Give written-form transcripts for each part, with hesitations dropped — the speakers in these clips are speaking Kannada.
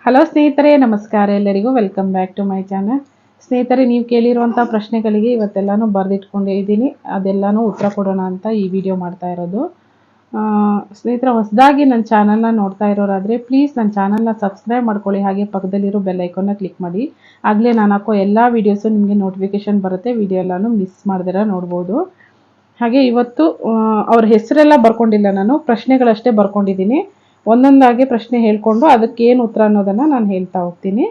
ಹಲೋ ಸ್ನೇಹಿತರೆ, ನಮಸ್ಕಾರ. ಎಲ್ಲರಿಗೂ welcome back to my channel. ಸ್ನೇಹಿತರೆ, ನೀವು ಕೇಳಿರುವಂಥ ಪ್ರಶ್ನೆಗಳಿಗೆ ಇವತ್ತೆಲ್ಲನೂ ಬರೆದಿಟ್ಕೊಂಡಿದ್ದೀನಿ. ಅದೆಲ್ಲನೂ ಉತ್ತರ ಕೊಡೋಣ ಅಂತ ಈ ವಿಡಿಯೋ ಮಾಡ್ತಾ ಇರೋದು. ಸ್ನೇಹಿತರೆ, ಹೊಸದಾಗಿ ನನ್ನ ಚಾನಲ್ನ ನೋಡ್ತಾ ಇರೋರಾದರೆ ಪ್ಲೀಸ್ ನನ್ನ ಚಾನಲ್ನ ಸಬ್ಸ್ಕ್ರೈಬ್ ಮಾಡ್ಕೊಳ್ಳಿ. ಹಾಗೆ ಪಕ್ಕದಲ್ಲಿರೋ ಬೆಲ್ ಐಕಾನ್ನ ಕ್ಲಿಕ್ ಮಾಡಿ. ಆಗಲೇ ನಾನು ಹಾಕೋ ಎಲ್ಲ ವೀಡಿಯೋಸು ನಿಮಗೆ ನೋಟಿಫಿಕೇಷನ್ ಬರುತ್ತೆ. ವಿಡಿಯೋ ಎಲ್ಲನೂ ಮಿಸ್ ಮಾಡ್ದಿರ ನೋಡ್ಬೋದು. ಹಾಗೆ ಇವತ್ತು ಅವ್ರ ಹೆಸರೆಲ್ಲ ಬರ್ಕೊಂಡಿಲ್ಲ, ನಾನು ಪ್ರಶ್ನೆಗಳಷ್ಟೇ ಬರ್ಕೊಂಡಿದ್ದೀನಿ. ಒಂದೊಂದಾಗಿ ಪ್ರಶ್ನೆ ಹೇಳ್ಕೊಂಡು ಅದಕ್ಕೇನು ಉತ್ತರ ಅನ್ನೋದನ್ನು ನಾನು ಹೇಳ್ತಾ ಹೋಗ್ತೀನಿ.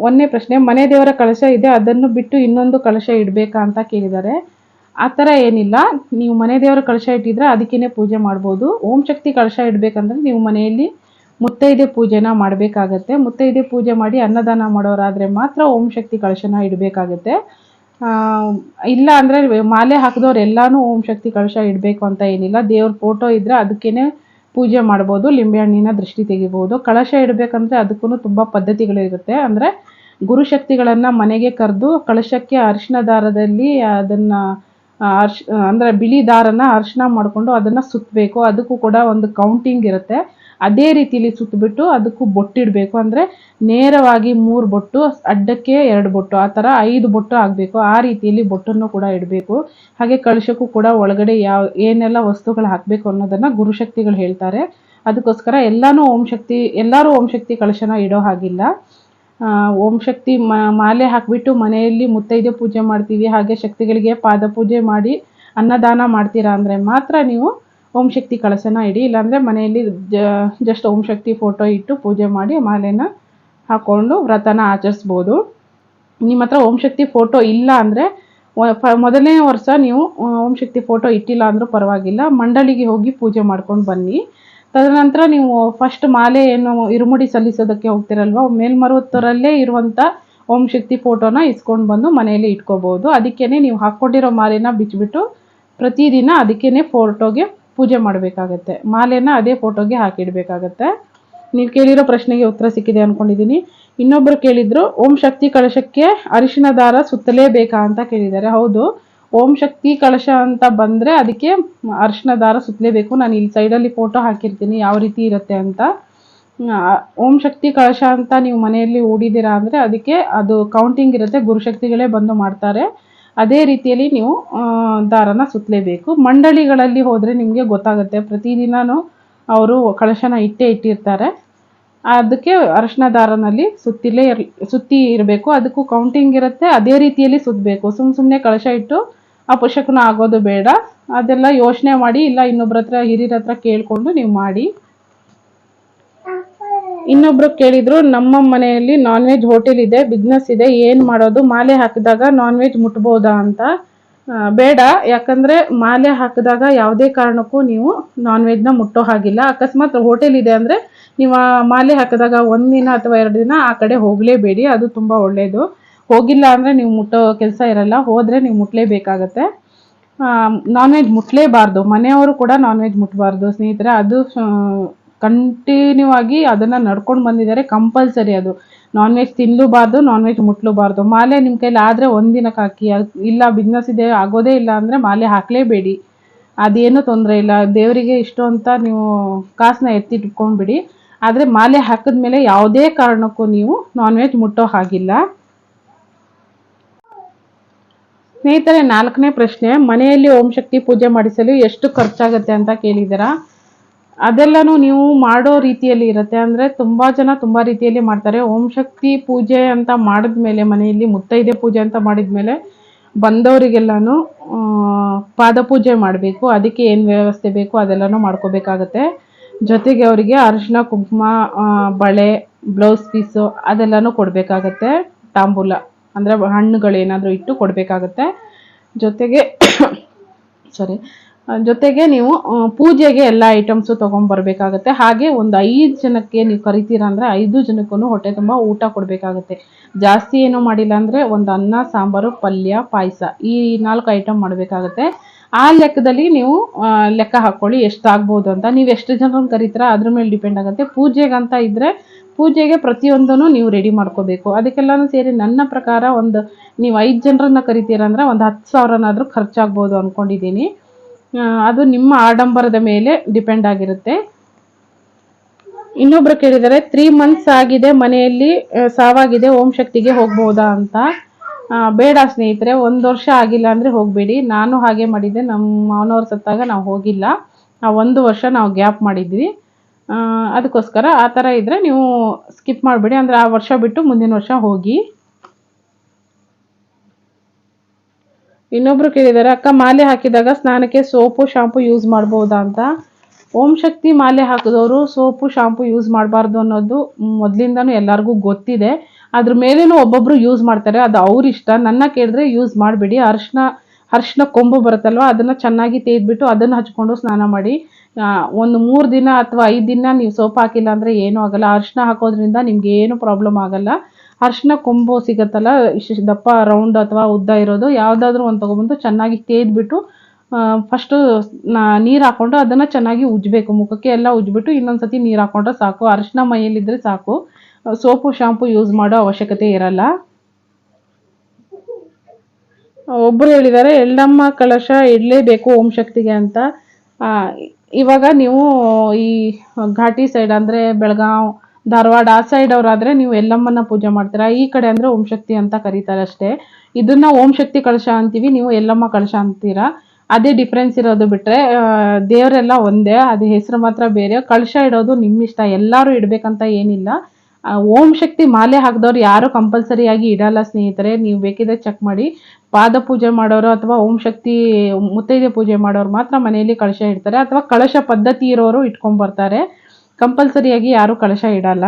ಒಂದನೇ ಪ್ರಶ್ನೆ, ಮನೆ ದೇವರ ಕಳಶ ಇದೆ, ಅದನ್ನು ಬಿಟ್ಟು ಇನ್ನೊಂದು ಕಳಶ ಇಡಬೇಕಾ ಅಂತ ಕೇಳಿದ್ದಾರೆ. ಆ ಥರ ಏನಿಲ್ಲ. ನೀವು ಮನೆ ದೇವರ ಕಳಶ ಇಟ್ಟಿದ್ರೆ ಅದಕ್ಕೇ ಪೂಜೆ ಮಾಡ್ಬೋದು. ಓಂ ಶಕ್ತಿ ಕಳಶ ಇಡಬೇಕಂದ್ರೆ ನೀವು ಮನೆಯಲ್ಲಿ ಮುತ್ತೈದೆ ಪೂಜೆನ ಮಾಡಬೇಕಾಗತ್ತೆ. ಮುತ್ತೈದೆ ಪೂಜೆ ಮಾಡಿ ಅನ್ನದಾನ ಮಾಡೋರಾದರೆ ಮಾತ್ರ ಓಂ ಶಕ್ತಿ ಕಳಶನ ಇಡಬೇಕಾಗತ್ತೆ. ಇಲ್ಲ ಅಂದರೆ ಮಾಲೆ ಹಾಕಿದವ್ರು ಎಲ್ಲನೂ ಓಂ ಶಕ್ತಿ ಕಳಶ ಇಡಬೇಕು ಅಂತ ಏನಿಲ್ಲ. ದೇವ್ರ ಫೋಟೋ ಇದ್ದರೆ ಅದಕ್ಕೇ ಪೂಜೆ ಮಾಡ್ಬೋದು. ಲಿಂಬೆಹಣ್ಣಿನ ದೃಷ್ಟಿ ತೆಗಿಬೋದು. ಕಳಶ ಇಡಬೇಕಂದ್ರೆ ಅದಕ್ಕೂ ತುಂಬ ಪದ್ಧತಿಗಳಿರುತ್ತೆ. ಅಂದರೆ ಗುರುಶಕ್ತಿಗಳನ್ನು ಮನೆಗೆ ಕರೆದು ಕಳಶಕ್ಕೆ ಅರಿಶಿನ ದಾರದಲ್ಲಿ ಅದನ್ನು ಅಂದರೆ ಬಿಳಿ ದಾರನ ಅರಿಶಿನ ಮಾಡಿಕೊಂಡು ಅದನ್ನು ಸುತ್ತಬೇಕು. ಅದಕ್ಕೂ ಕೂಡ ಒಂದು ಕೌಂಟಿಂಗ್ ಇರುತ್ತೆ. ಅದೇ ರೀತಿಯಲ್ಲಿ ಸುತ್ತಬಿಟ್ಟು ಅದಕ್ಕೂ ಬೊಟ್ಟಿಡಬೇಕು. ಅಂದರೆ ನೇರವಾಗಿ 3 ಬೊಟ್ಟು, ಅಡ್ಡಕ್ಕೆ 2 ಬೊಟ್ಟು, ಆ ಥರ 5 ಬೊಟ್ಟು ಆಗಬೇಕು. ಆ ರೀತಿಯಲ್ಲಿ ಬೊಟ್ಟನ್ನು ಕೂಡ ಇಡಬೇಕು. ಹಾಗೆ ಕಳಶಕ್ಕೂ ಕೂಡ ಒಳಗಡೆ ಏನೆಲ್ಲ ವಸ್ತುಗಳು ಹಾಕಬೇಕು ಅನ್ನೋದನ್ನು ಗುರುಶಕ್ತಿಗಳು ಹೇಳ್ತಾರೆ. ಅದಕ್ಕೋಸ್ಕರ ಎಲ್ಲರೂ ಓಂ ಶಕ್ತಿ ಕಳಶನ ಇಡೋ ಹಾಗಿಲ್ಲ. ಓಂ ಶಕ್ತಿ ಮಾಲೆ ಹಾಕಿಬಿಟ್ಟು ಮನೆಯಲ್ಲಿ ಮುತ್ತೈದೆ ಪೂಜೆ ಮಾಡ್ತೀವಿ, ಹಾಗೆ ಶಕ್ತಿಗಳಿಗೆ ಪಾದ ಪೂಜೆ ಮಾಡಿ ಅನ್ನದಾನ ಮಾಡ್ತೀರಾ ಅಂದರೆ ಮಾತ್ರ ನೀವು ಓಂ ಶಕ್ತಿ ಕಳಶನ ಇಡಿ. ಇಲ್ಲಾಂದರೆ ಮನೆಯಲ್ಲಿ ಜಸ್ಟ್ ಓಂ ಶಕ್ತಿ ಫೋಟೋ ಇಟ್ಟು ಪೂಜೆ ಮಾಡಿ ಮಾಲೆನ ಹಾಕ್ಕೊಂಡು ವ್ರತನ ಆಚರಿಸ್ಬೋದು. ನಿಮ್ಮ ಹತ್ರ ಓಂ ಶಕ್ತಿ ಫೋಟೋ ಇಲ್ಲ ಅಂದರೆ ಮೊದಲನೇ ವರ್ಷ ನೀವು ಓಂ ಶಕ್ತಿ ಫೋಟೋ ಇಟ್ಟಿಲ್ಲ ಅಂದರೂ ಪರವಾಗಿಲ್ಲ, ಮಂಡಳಿಗೆ ಹೋಗಿ ಪೂಜೆ ಮಾಡ್ಕೊಂಡು ಬನ್ನಿ. ತದನಂತರ ನೀವು ಫಸ್ಟ್ ಮಾಲೆ ಏನು ಇರುಮುಡಿ ಸಲ್ಲಿಸೋದಕ್ಕೆ ಹೋಗ್ತಿರಲ್ವ, ಮೇಲ್ಮರುವತ್ತರಲ್ಲೇ ಇರುವಂಥ ಓಂ ಶಕ್ತಿ ಫೋಟೋನ ಇಸ್ಕೊಂಡು ಬಂದು ಮನೆಯಲ್ಲಿ ಇಟ್ಕೋಬೋದು. ಅದಕ್ಕೇ ನೀವು ಹಾಕ್ಕೊಂಡಿರೋ ಮಾಲೆನ ಬಿಚ್ಚಿಬಿಟ್ಟು ಪ್ರತಿದಿನ ಅದಕ್ಕೇ ಫೋಟೋಗೆ ಪೂಜೆ ಮಾಡಬೇಕಾಗತ್ತೆ. ಮಾಲೆನ ಅದೇ ಫೋಟೋಗೆ ಹಾಕಿಡಬೇಕಾಗತ್ತೆ. ನೀವು ಕೇಳಿರೋ ಪ್ರಶ್ನೆಗೆ ಉತ್ತರ ಸಿಕ್ಕಿದೆ ಅಂದ್ಕೊಂಡಿದ್ದೀನಿ. ಇನ್ನೊಬ್ಬರು ಕೇಳಿದ್ರು, ಓಂ ಶಕ್ತಿ ಕಳಶಕ್ಕೆ ಅರಿಶಿನ ದಾರ ಸುತ್ತಲೇಬೇಕಾ ಅಂತ ಕೇಳಿದ್ದಾರೆ. ಹೌದು, ಓಂ ಶಕ್ತಿ ಕಳಶ ಅಂತ ಬಂದರೆ ಅದಕ್ಕೆ ಅರಿಶಿನ ದಾರ ಸುತ್ತಲೇಬೇಕು. ನಾನು ಇಲ್ಲಿ ಸೈಡಲ್ಲಿ ಫೋಟೋ ಹಾಕಿರ್ತೀನಿ ಯಾವ ರೀತಿ ಇರುತ್ತೆ ಅಂತ. ಓಂ ಶಕ್ತಿ ಕಳಶ ಅಂತ ನೀವು ಮನೆಯಲ್ಲಿ ಹೂಡಿದ್ದೀರಾ ಅಂದರೆ ಅದಕ್ಕೆ ಅದು ಕೌಂಟಿಂಗ್ ಇರುತ್ತೆ. ಗುರುಶಕ್ತಿಗಳೇ ಬಂದು ಮಾಡ್ತಾರೆ. ಅದೇ ರೀತಿಯಲ್ಲಿ ನೀವು ದಾರನ ಸುತ್ತಲೇಬೇಕು. ಮಂಡಳಿಗಳಲ್ಲಿ ಹೋದರೆ ನಿಮಗೆ ಗೊತ್ತಾಗುತ್ತೆ, ಪ್ರತಿದಿನವೂ ಅವರು ಕಳಶನ ಇಟ್ಟಿರ್ತಾರೆ. ಅದಕ್ಕೆ ಅರಿಶಿನ ದಾರನಲ್ಲಿ ಸುತ್ತಿ ಇರಬೇಕು. ಅದಕ್ಕೂ ಕೌಂಟಿಂಗ್ ಇರುತ್ತೆ. ಅದೇ ರೀತಿಯಲ್ಲಿ ಸುತ್ತಬೇಕು. ಸುಮ್ಮನೆ ಕಳಶ ಇಟ್ಟು ಅಪಶಕುನ ಆಗೋದು ಬೇಡ. ಅದೆಲ್ಲ ಯೋಚನೆ ಮಾಡಿ, ಇಲ್ಲ ಇನ್ನೊಬ್ರ ಹತ್ರ ಹಿರಿಯರ ಹತ್ರ ಕೇಳಿಕೊಂಡು ನೀವು ಮಾಡಿ. ಇನ್ನೊಬ್ರು ಕೇಳಿದ್ರು, ನಮ್ಮ ಮನೆಯಲ್ಲಿ ನಾನ್ ವೆಜ್ ಹೋಟೆಲ್ ಇದೆ, ಬಿಸ್ನೆಸ್ ಇದೆ, ಏನು ಮಾಡೋದು? ಮಾಲೆ ಹಾಕಿದಾಗ ನಾನ್ ವೆಜ್ ಮುಟ್ಬೋದಾ ಅಂತ. ಬೇಡ, ಯಾಕಂದರೆ ಮಾಲೆ ಹಾಕಿದಾಗ ಯಾವುದೇ ಕಾರಣಕ್ಕೂ ನೀವು ನಾನ್ ವೆಜ್ನ ಮುಟ್ಟೋ ಹಾಗಿಲ್ಲ. ಅಕಸ್ಮಾತ್ ಹೋಟೆಲ್ ಇದೆ ಅಂದರೆ ನೀವು ಮಾಲೆ ಹಾಕಿದಾಗ 1 ದಿನ ಅಥವಾ 2 ದಿನ ಆ ಕಡೆ ಹೋಗಲೇಬೇಡಿ. ಅದು ತುಂಬ ಒಳ್ಳೆಯದು. ಹೋಗಿಲ್ಲ ಅಂದರೆ ನೀವು ಮುಟ್ಟೋ ಕೆಲಸ ಇರಲ್ಲ, ಹೋದರೆ ನೀವು ಮುಟ್ಟಲೇಬೇಕಾಗತ್ತೆ. Non veg ಮುಟ್ಟಲೇಬಾರ್ದು. ಮನೆಯವರು ಕೂಡ ನಾನ್ ವೆಜ್ ಮುಟ್ಟಬಾರ್ದು ಸ್ನೇಹಿತರೆ. ಅದು ಕಂಟಿನ್ಯೂ ಆಗಿ ಅದನ್ನು ನಡ್ಕೊಂಡು ಬಂದಿದ್ದಾರೆ. ಕಂಪಲ್ಸರಿ ಅದು. ನಾನ್ ವೆಜ್ ತಿನ್ನಲೂಬಾರ್ದು, ನಾನ್ ವೆಜ್ ಮುಟ್ಟಲೂಬಾರ್ದು. ಮಾಲೆ ನಿಮ್ಮ ಕೈಲಿ ಆದರೆ 1 ದಿನಕ್ಕೆ ಹಾಕಿ, ಇಲ್ಲ ಬಿಸ್ನೆಸ್ ಇದೆ ಆಗೋದೇ ಇಲ್ಲ ಅಂದರೆ ಮಾಲೆ ಹಾಕಲೇಬೇಡಿ. ಅದೇನೂ ತೊಂದರೆ ಇಲ್ಲ. ದೇವರಿಗೆ ಇಷ್ಟು ಅಂತ ನೀವು ಕಾಸನ್ನ ಎತ್ತಿಟ್ಕೊಂಡ್ಬಿಡಿ. ಆದರೆ ಮಾಲೆ ಹಾಕಿದ್ಮೇಲೆ ಯಾವುದೇ ಕಾರಣಕ್ಕೂ ನೀವು ನಾನ್ ವೆಜ್ ಮುಟ್ಟೋ ಹಾಗಿಲ್ಲ. ಸ್ನೇಹಿತರೆ, 4ನೇ ಪ್ರಶ್ನೆ, ಮನೆಯಲ್ಲಿ ಓಂ ಶಕ್ತಿ ಪೂಜೆ ಮಾಡಿಸಲು ಎಷ್ಟು ಖರ್ಚಾಗುತ್ತೆ ಅಂತ ಕೇಳಿದ್ದೀರಾ. ಅದೆಲ್ಲನೂ ನೀವು ಮಾಡೋ ರೀತಿಯಲ್ಲಿ ಇರುತ್ತೆ. ಅಂದರೆ ತುಂಬ ಜನ ತುಂಬ ರೀತಿಯಲ್ಲಿ ಮಾಡ್ತಾರೆ. ಓಂ ಶಕ್ತಿ ಪೂಜೆ ಅಂತ ಮಾಡಿದ್ಮೇಲೆ, ಮನೆಯಲ್ಲಿ ಮುತ್ತೈದೆ ಪೂಜೆ ಅಂತ ಮಾಡಿದ್ಮೇಲೆ ಬಂದವರಿಗೆಲ್ಲನೂ ಪಾದಪೂಜೆ ಮಾಡಬೇಕು. ಅದಕ್ಕೆ ಏನು ವ್ಯವಸ್ಥೆ ಬೇಕು ಅದೆಲ್ಲನೂ ಮಾಡ್ಕೋಬೇಕಾಗತ್ತೆ. ಜೊತೆಗೆ ಅವರಿಗೆ ಅರಿಶಿನ, ಕುಂಕುಮ, ಬಳೆ, ಬ್ಲೌಸ್ ಪೀಸು ಅದೆಲ್ಲನೂ ಕೊಡಬೇಕಾಗತ್ತೆ. ತಾಂಬೂಲ ಅಂದರೆ ಹಣ್ಣುಗಳೇನಾದರೂ ಇಟ್ಟು ಕೊಡಬೇಕಾಗತ್ತೆ. ಜೊತೆಗೆ ನೀವು ಪೂಜೆಗೆ ಎಲ್ಲ ಐಟಮ್ಸು ತೊಗೊಂಬರ್ಬೇಕಾಗತ್ತೆ. ಹಾಗೆ ಒಂದು 5 ಜನಕ್ಕೆ ನೀವು ಕರಿತೀರಾ ಅಂದರೆ 5 ಜನಕ್ಕೂ ಹೊಟ್ಟೆ ತುಂಬ ಊಟ ಕೊಡಬೇಕಾಗತ್ತೆ. ಜಾಸ್ತಿ ಏನೂ ಮಾಡಿಲ್ಲ ಅಂದರೆ ಒಂದು ಅನ್ನ, ಸಾಂಬಾರು, ಪಲ್ಯ, ಪಾಯಸ, ಈ 4 ಐಟಮ್ ಮಾಡಬೇಕಾಗತ್ತೆ. ಆ ಲೆಕ್ಕದಲ್ಲಿ ನೀವು ಲೆಕ್ಕ ಹಾಕ್ಕೊಳ್ಳಿ ಎಷ್ಟಾಗ್ಬೋದು ಅಂತ. ನೀವು ಎಷ್ಟು ಜನರನ್ನು ಕರಿತೀರಾ ಅದ್ರ ಮೇಲೆ ಡಿಪೆಂಡ್ ಆಗುತ್ತೆ. ಪೂಜೆಗಂತ ಇದ್ದರೆ ಪೂಜೆಗೆ ಪ್ರತಿಯೊಂದನ್ನು ನೀವು ರೆಡಿ ಮಾಡ್ಕೋಬೇಕು. ಅದಕ್ಕೆಲ್ಲನೂ ಸೇರಿ ನನ್ನ ಪ್ರಕಾರ ನೀವು 5 ಜನರನ್ನ ಕರಿತೀರಾ ಅಂದರೆ ಒಂದು 10,000ನಾದರೂ ಖರ್ಚಾಗ್ಬೋದು ಅಂದ್ಕೊಂಡಿದ್ದೀನಿ. ಅದು ನಿಮ್ಮ ಆಡಂಬರದ ಮೇಲೆ ಡಿಪೆಂಡ್ ಆಗಿರುತ್ತೆ. ಇನ್ನೊಬ್ರು ಕೇಳಿದ್ದಾರೆ 3 months ಆಗಿದೆ ಮನೆಯಲ್ಲಿ ಸಾವಾಗಿದೆ, ಓಂ ಶಕ್ತಿಗೆ ಹೋಗ್ಬೋದಾ ಅಂತ. ಬೇಡ ಸ್ನೇಹಿತರೆ, 1 ವರ್ಷ ಆಗಿಲ್ಲ ಅಂದರೆ ಹೋಗಬೇಡಿ. ನಾನು ಹಾಗೆ ಮಾಡಿದ್ದೆ, ನಮ್ಮ ಮಾವನವ್ರು ಸತ್ತಾಗ ನಾವು ಹೋಗಿಲ್ಲ. 1 ವರ್ಷ ನಾವು ಗ್ಯಾಪ್ ಮಾಡಿದ್ವಿ. ಅದಕ್ಕೋಸ್ಕರ ಆ ಥರ ಇದ್ದರೆ ನೀವು ಸ್ಕಿಪ್ ಮಾಡಬೇಡಿ, ಅಂದರೆ ಆ ವರ್ಷ ಬಿಟ್ಟು ಮುಂದಿನ ವರ್ಷ ಹೋಗಿ. ಇನ್ನೊಬ್ರು ಕೇಳಿದ್ದಾರೆ, ಅಕ್ಕ ಮಾಲೆ ಹಾಕಿದಾಗ ಸ್ನಾನಕ್ಕೆ ಸೋಪು ಶಾಂಪು ಯೂಸ್ ಮಾಡ್ಬೋದಾ ಅಂತ. ಓಂ ಶಕ್ತಿ ಮಾಲೆ ಹಾಕಿದವರು ಸೋಪು ಶಾಂಪು ಯೂಸ್ ಮಾಡಬಾರ್ದು ಅನ್ನೋದು ಮೊದಲಿಂದನೂ ಎಲ್ಲರಿಗೂ ಗೊತ್ತಿದೆ. ಅದ್ರ ಮೇಲೇನೂ ಒಬ್ಬೊಬ್ರು ಯೂಸ್ ಮಾಡ್ತಾರೆ, ಅದು ಅವ್ರ ಇಷ್ಟ. ನನ್ನ ಕೇಳಿದ್ರೆ ಯೂಸ್ ಮಾಡಬೇಡಿ. ಅರಿಶಿನ ಕೊಂಬು ಬರುತ್ತಲ್ವ, ಅದನ್ನು ಚೆನ್ನಾಗಿ ತೆಗೆದ್ಬಿಟ್ಟು ಅದನ್ನು ಹಚ್ಕೊಂಡು ಸ್ನಾನ ಮಾಡಿ. ಒಂದು 3 ದಿನ ಅಥವಾ 5 ದಿನ ನೀವು ಸೋಪ್ ಹಾಕಿಲ್ಲ ಅಂದರೆ ಏನೂ ಆಗಲ್ಲ. ಅರಿಶಿನ ಹಾಕೋದ್ರಿಂದ ನಿಮ್ಗೆ ಏನು ಪ್ರಾಬ್ಲಮ್ ಆಗಲ್ಲ. ಅರಿಶಿನ ಕೊಂಬು ಸಿಗುತ್ತಲ್ಲ, ಇಷ್ಟು ದಪ್ಪ ರೌಂಡ್ ಅಥವಾ ಉದ್ದ ಇರೋದು ಯಾವುದಾದ್ರೂ ಒಂದು ತೊಗೊಬಂದು ಚೆನ್ನಾಗಿ ತೆಗೆದ್ಬಿಟ್ಟು ಫಸ್ಟು ನೀರು ಹಾಕ್ಕೊಂಡು ಅದನ್ನು ಚೆನ್ನಾಗಿ ಉಜ್ಜಬೇಕು. ಮುಖಕ್ಕೆ ಎಲ್ಲ ಉಜ್ಜಿಬಿಟ್ಟು ಇನ್ನೊಂದು ಸತಿ ನೀರು ಹಾಕ್ಕೊಂಡ್ರೆ ಸಾಕು. ಅರಿಶಿನ ಮೈಯಲ್ಲಿದ್ದರೆ ಸಾಕು, ಸೋಪು ಶಾಂಪು ಯೂಸ್ ಮಾಡೋ ಅವಶ್ಯಕತೆ ಇರಲ್ಲ. ಒಬ್ಬರು ಹೇಳಿದ್ದಾರೆ, ಎಳ್ಳಮ್ಮ ಕಳಶ ಇಡಲೇಬೇಕು ಓಂ ಶಕ್ತಿಗೆ ಅಂತ. ಇವಾಗ ನೀವು ಈ ಘಾಟಿ ಸೈಡ್ ಅಂದರೆ ಬೆಳಗಾವ್, ಧಾರವಾಡ ಆ ಸೈಡ್ ಅವರಾದರೆ ನೀವು ಎಲ್ಲಮ್ಮನ ಪೂಜೆ ಮಾಡ್ತೀರಾ. ಈ ಕಡೆ ಅಂದರೆ ಓಂ ಶಕ್ತಿ ಅಂತ ಕರೀತಾರೆ ಅಷ್ಟೇ. ಇದನ್ನ ಓಂ ಶಕ್ತಿ ಕಳಶ ಅಂತೀವಿ, ನೀವು ಎಲ್ಲಮ್ಮ ಕಳಶ ಅಂತೀರಾ. ಅದೇ ಡಿಫ್ರೆನ್ಸ್ ಇರೋದು ಬಿಟ್ಟರೆ ದೇವರೆಲ್ಲ ಒಂದೇ, ಅದು ಹೆಸರು ಮಾತ್ರ ಬೇರೆ. ಕಳಶ ಇಡೋದು ನಿಮ್ಮಿಷ್ಟ, ಎಲ್ಲರೂ ಇಡಬೇಕಂತ ಏನಿಲ್ಲ. ಓಂ ಶಕ್ತಿ ಮಾಲೆ ಹಾಕಿದವ್ರು ಯಾರು ಕಂಪಲ್ಸರಿಯಾಗಿ ಇಡಲ್ಲ ಸ್ನೇಹಿತರೆ, ನೀವು ಬೇಕಿದ್ರೆ ಚೆಕ್ ಮಾಡಿ. ಪಾದ ಪೂಜೆ ಮಾಡೋರು ಅಥವಾ ಓಂ ಶಕ್ತಿ ಮುತ್ತೈದೆ ಪೂಜೆ ಮಾಡೋರು ಮಾತ್ರ ಮನೆಯಲ್ಲಿ ಕಳಶ ಇಡ್ತಾರೆ, ಅಥವಾ ಕಳಶ ಪದ್ಧತಿ ಇರೋರು ಇಟ್ಕೊಂಡ್ಬರ್ತಾರೆ. ಕಂಪಲ್ಸರಿಯಾಗಿ ಯಾರು ಕಳಶ ಇಡಲ್ಲ.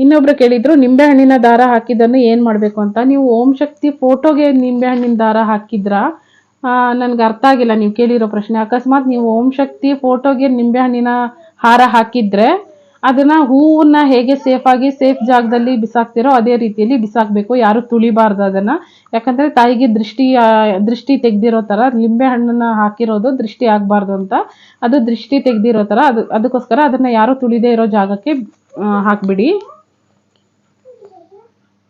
ಇನ್ನೊಬ್ರು ಕೇಳಿದ್ರು, ನಿಂಬೆಹಣ್ಣಿನ ದಾರ ಹಾಕಿದ್ದನ್ನು ಏನು ಮಾಡಬೇಕು ಅಂತ. ನೀವು ಓಂ ಶಕ್ತಿ ಫೋಟೋಗೆ ನಿಂಬೆಹಣ್ಣಿನ ದಾರ ಹಾಕಿದ್ರಾ? ನನಗೆ ಅರ್ಥ ಆಗಿಲ್ಲ ನೀವು ಕೇಳಿರೋ ಪ್ರಶ್ನೆ. ಅಕಸ್ಮಾತ್ ನೀವು ಓಂ ಶಕ್ತಿ ಫೋಟೋಗೆ ನಿಂಬೆಹಣ್ಣಿನ ಹಾರ ಹಾಕಿದ್ರೆ ಅದನ್ನು ಹೂವನ್ನ ಹೇಗೆ ಸೇಫ್ ಜಾಗದಲ್ಲಿ ಬಿಸಾಕ್ತಿರೋ ಅದೇ ರೀತಿಯಲ್ಲಿ ಬಿಸಾಕಬೇಕು. ಯಾರು ತುಳಿಬಾರ್ದು ಅದನ್ನು. ಯಾಕಂದರೆ ತಾಯಿಗೆ ದೃಷ್ಟಿ ತೆಗ್ದಿರೋ ಥರ ನಿಂಬೆಹಣ್ಣನ್ನು ಹಾಕಿರೋದು ದೃಷ್ಟಿ ಆಗಬಾರ್ದು ಅಂತ. ಅದು ದೃಷ್ಟಿ ತೆಗ್ದಿರೋ ಥರ, ಅದಕ್ಕೋಸ್ಕರ ಅದನ್ನು ಯಾರು ತುಳಿದೇ ಇರೋ ಜಾಗಕ್ಕೆ ಹಾಕಿಬಿಡಿ.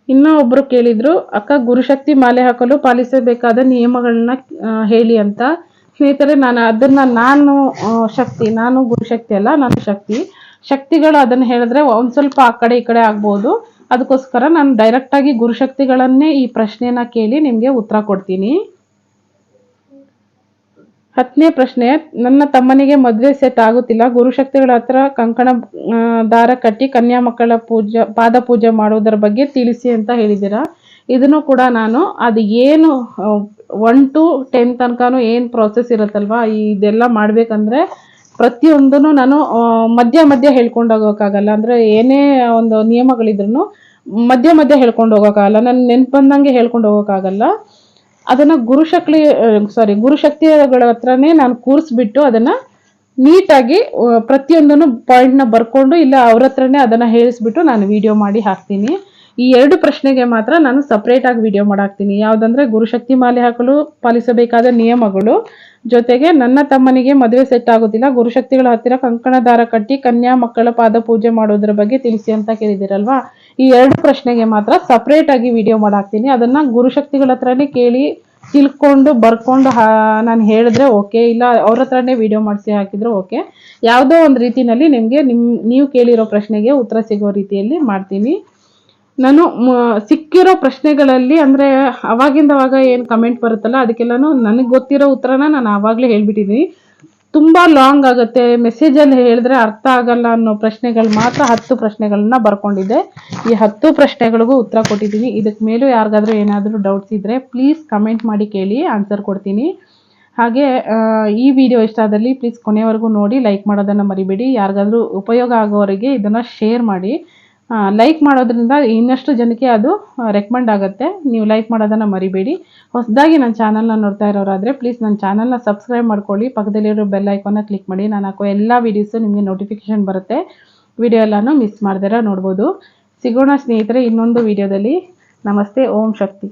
ಇನ್ನೂ ಒಬ್ಬರು ಕೇಳಿದರು, ಅಕ್ಕ ಗುರುಶಕ್ತಿ ಮಾಲೆ ಹಾಕಲು ಪಾಲಿಸಬೇಕಾದ ನಿಯಮಗಳನ್ನ ಹೇಳಿ ಅಂತ. ಸ್ನೇಹಿತರೆ, ನಾನು ಶಕ್ತಿ, ನಾನು ಗುರುಶಕ್ತಿ ಅಲ್ಲ, ನಾನು ಶಕ್ತಿಗಳು ಅದನ್ನು ಹೇಳಿದ್ರೆ ಒಂದು ಸ್ವಲ್ಪ ಆ ಕಡೆ ಈ ಕಡೆ ಆಗ್ಬೋದು. ಅದಕ್ಕೋಸ್ಕರ ನಾನು ಡೈರೆಕ್ಟಾಗಿ ಗುರುಶಕ್ತಿಗಳನ್ನೇ ಈ ಪ್ರಶ್ನೆನ ಕೇಳಿ ನಿಮಗೆ ಉತ್ತರ ಕೊಡ್ತೀನಿ. 10ನೇ ಪ್ರಶ್ನೆ, ನನ್ನ ತಮ್ಮನಿಗೆ ಮದುವೆ ಸೆಟ್ ಆಗುತ್ತಿಲ್ಲ, ಗುರುಶಕ್ತಿಗಳ ಹತ್ರ ಕಂಕಣ ದಾರ ಕಟ್ಟಿ ಕನ್ಯಾ ಮಕ್ಕಳ ಪಾದ ಪೂಜೆ ಮಾಡೋದ್ರ ಬಗ್ಗೆ ತಿಳಿಸಿ ಅಂತ ಹೇಳಿದ್ದೀರಾ. ಇದನ್ನು ಕೂಡ ನಾನು ಅದು ಏನು 1 to 10 ತನಕನೂ ಏನು ಪ್ರೋಸೆಸ್ ಇರುತ್ತಲ್ವ, ಇದೆಲ್ಲ ಮಾಡಬೇಕಂದ್ರೆ ಪ್ರತಿಯೊಂದೂ ನಾನು ಮಧ್ಯ ಹೇಳ್ಕೊಂಡು ಹೋಗೋಕ್ಕಾಗಲ್ಲ. ಅಂದರೆ ಏನೇ ಒಂದು ನಿಯಮಗಳಿದ್ರೂ ಮಧ್ಯ ಹೇಳ್ಕೊಂಡು ಹೋಗೋಕ್ಕಾಗಲ್ಲ, ನನ್ನ ನೆನ್ಪು ಬಂದಂಗೆ ಹೇಳ್ಕೊಂಡು ಹೋಗೋಕ್ಕಾಗಲ್ಲ. ಅದನ್ನು ಗುರುಶಕ್ತಿಗಳ ಹತ್ರನೇ ನಾನು ಕೂರಿಸ್ಬಿಟ್ಟು ಅದನ್ನು ನೀಟಾಗಿ ಪ್ರತಿಯೊಂದನ್ನು ಪಾಯಿಂಟ್ನ ಬರ್ಕೊಂಡು ಇಲ್ಲ ಅವ್ರ ಹತ್ರನೇ ಅದನ್ನು ಹೇಳಿಸ್ಬಿಟ್ಟು ನಾನು ವಿಡಿಯೋ ಮಾಡಿ ಹಾಕ್ತೀನಿ. ಈ 2 ಪ್ರಶ್ನೆಗೆ ಮಾತ್ರ ನಾನು ಸಪ್ರೇಟಾಗಿ ವಿಡಿಯೋ ಮಾಡಾಕ್ತೀನಿ. ಯಾವುದಂದರೆ ಗುರುಶಕ್ತಿ ಮಾಲೆ ಹಾಕಲು ಪಾಲಿಸಬೇಕಾದ ನಿಯಮಗಳು, ಜೊತೆಗೆ ನನ್ನ ತಮ್ಮನಿಗೆ ಮದುವೆ ಸೆಟ್ ಆಗೋದಿಲ್ಲ, ಗುರುಶಕ್ತಿಗಳ ಹತ್ತಿರ ಕಂಕಣ ದಾರ ಕಟ್ಟಿ ಕನ್ಯಾ ಮಕ್ಕಳ ಪಾದ ಪೂಜೆ ಮಾಡೋದ್ರ ಬಗ್ಗೆ ತಿಳಿಸಿ ಅಂತ ಕೇಳಿದಿರಲ್ವಾ. ಈ 2 ಪ್ರಶ್ನೆಗೆ ಮಾತ್ರ ಸಪ್ರೇಟಾಗಿ ವಿಡಿಯೋ ಮಾಡಾಕ್ತೀನಿ. ಅದನ್ನು ಗುರುಶಕ್ತಿಗಳ ಹತ್ರನೇ ಕೇಳಿ ತಿಳ್ಕೊಂಡು ಬರ್ಕೊಂಡು ನಾನು ಹೇಳಿದ್ರೆ ಓಕೆ, ಇಲ್ಲ ಅವ್ರ ಹತ್ರನೇ ವಿಡಿಯೋ ಮಾಡಿಸಿ ಹಾಕಿದ್ರು ಓಕೆ. ಯಾವುದೋ ಒಂದು ರೀತಿಯಲ್ಲಿ ನಿಮಗೆ ನೀವು ಕೇಳಿರೋ ಪ್ರಶ್ನೆಗೆ ಉತ್ತರ ಸಿಗೋ ರೀತಿಯಲ್ಲಿ ಮಾಡ್ತೀನಿ. ನಾನು ಸಿಕ್ಕಿರೋ ಪ್ರಶ್ನೆಗಳಲ್ಲಿ ಅಂದರೆ ಅವಾಗಿಂದವಾಗ ಏನು ಕಮೆಂಟ್ ಬರುತ್ತಲ್ಲ ಅದಕ್ಕೆಲ್ಲನೂ ನನಗೆ ಗೊತ್ತಿರೋ ಉತ್ತರನ ನಾನು ಆವಾಗಲೇ ಹೇಳ್ಬಿಟ್ಟಿದ್ದೀನಿ. ತುಂಬ ಲಾಂಗ್ ಆಗುತ್ತೆ, ಮೆಸೇಜಲ್ಲಿ ಹೇಳಿದ್ರೆ ಅರ್ಥ ಆಗಲ್ಲ ಅನ್ನೋ ಪ್ರಶ್ನೆಗಳು ಮಾತ್ರ 10 ಪ್ರಶ್ನೆಗಳನ್ನ ಬರ್ಕೊಂಡಿದ್ದೆ. ಈ 10 ಪ್ರಶ್ನೆಗಳಿಗೂ ಉತ್ತರ ಕೊಟ್ಟಿದ್ದೀನಿ. ಇದಕ್ಕೆ ಮೇಲೂ ಯಾರಿಗಾದ್ರೂ ಏನಾದರೂ ಡೌಟ್ಸ್ ಇದ್ದರೆ ಪ್ಲೀಸ್ ಕಮೆಂಟ್ ಮಾಡಿ ಕೇಳಿ, ಆನ್ಸರ್ ಕೊಡ್ತೀನಿ. ಹಾಗೆ ಈ ವಿಡಿಯೋ ಇಷ್ಟ ಆದಲ್ಲಿ ಪ್ಲೀಸ್ ಕೊನೆವರೆಗೂ ನೋಡಿ, ಲೈಕ್ ಮಾಡೋದನ್ನು ಮರಿಬೇಡಿ. ಯಾರಿಗಾದ್ರೂ ಉಪಯೋಗ ಆಗೋವರೆಗೆ ಇದನ್ನು ಶೇರ್ ಮಾಡಿ. ಲೈಕ್ ಮಾಡೋದ್ರಿಂದ ಇನ್ನಷ್ಟು ಜನಕ್ಕೆ ಅದು ರೆಕಮೆಂಡ್ ಆಗುತ್ತೆ. ನೀವು ಲೈಕ್ ಮಾಡೋದನ್ನು ಮರಿಬೇಡಿ. ಹೊಸದಾಗಿ ನನ್ನ ಚಾನಲ್ನ ನೋಡ್ತಾ ಇರೋರಾದರೆ ಪ್ಲೀಸ್ ನನ್ನ ಚಾನಲ್ನ ಸಬ್ಸ್ಕ್ರೈಬ್ ಮಾಡ್ಕೊಳ್ಳಿ. ಪಕ್ಕದಲ್ಲಿರೋ ಬೆಲ್ ಐಕಾನ್ನ ಕ್ಲಿಕ್ ಮಾಡಿ. ನಾನು ಹಾಕೋ ಎಲ್ಲ ವೀಡಿಯೋಸು ನಿಮಗೆ ನೋಟಿಫಿಕೇಷನ್ ಬರುತ್ತೆ. ವಿಡಿಯೋ ಎಲ್ಲನೂ ಮಿಸ್ ಮಾಡ್ದಿರ ನೋಡ್ಬೋದು. ಸಿಗೋಣ ಸ್ನೇಹಿತರೆ ಇನ್ನೊಂದು ವಿಡಿಯೋದಲ್ಲಿ. ನಮಸ್ತೆ. ಓಂ ಶಕ್ತಿ.